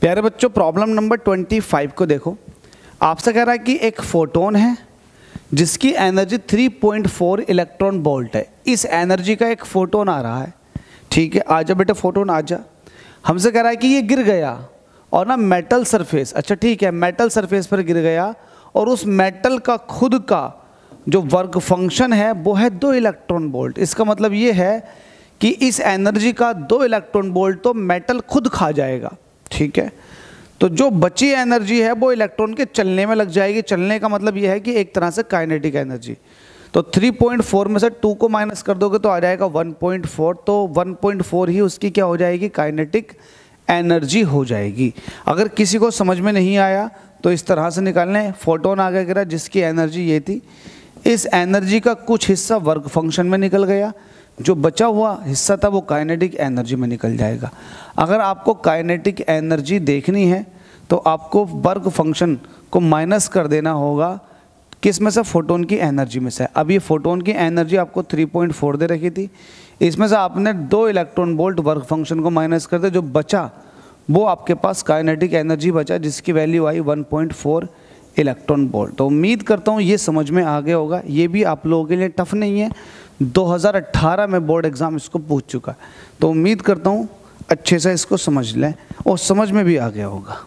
प्यारे बच्चों, problem number 25 को देखो। आपसे कह रहा है कि एक फोटोन है जिसकी एनर्जी 3.4 इलेक्ट्रॉन वोल्ट है। इस एनर्जी का एक फोटोन आ रहा है, ठीक है। आजा बेटा फोटोन आजा। हमसे कह रहा है कि ये गिर गया और ना मेटल सरफेस, अच्छा ठीक है, मेटल सरफेस पर गिर गया और उस मेटल का खुद का जो वर्क फंक्शन है वो है 2 इलेक्ट्रॉन वोल्ट। इसका मतलब ये है कि इस एनर्जी का 2 इलेक्ट्रॉन वोल्ट तो मेटल खुद खा जाएगा, ठीक है। तो जो बची एनर्जी है वो इलेक्ट्रॉन के चलने में लग जाएगी। चलने का मतलब ये है कि एक तरह से काइनेटिक एनर्जी। तो 3.4 में से 2 को माइनस कर दोगे तो आ जाएगा 1.4। तो 1.4 ही उसकी क्या हो जाएगी, काइनेटिक एनर्जी हो जाएगी। अगर किसी को समझ में नहीं आया तो इस तरह से निकालने। फोटोन आगे गिरा जिसकी एनर्जी ये थी, इस एनर्जी का कुछ हिस्सा वर्क फंक्शन में निकल गया, जो बचा हुआ हिस्सा था वो काइनेटिक एनर्जी में निकल जाएगा। अगर आपको काइनेटिक एनर्जी देखनी है तो आपको वर्क फंक्शन को माइनस कर देना होगा, किस में से, फोटोन की एनर्जी में से। अब ये फोटोन की एनर्जी आपको 3.4 दे रखी थी, इसमें से आपने 2 इलेक्ट्रॉन वोल्ट वर्क फंक्शन को माइनस कर दे, जो बचा वो आपके पास काइनेटिक एनर्जी बचा जिसकी वैल्यू आई 1.4 इलेक्ट्रॉन वोल्ट। तो उम्मीद करता हूँ ये समझ में आ गया होगा। ये भी आप लोगों के लिए टफ नहीं है, 2018 में बोर्ड एग्ज़ाम इसको पूछ चुका है। तो उम्मीद करता हूँ अच्छे से इसको समझ लें और समझ में भी आ गया होगा।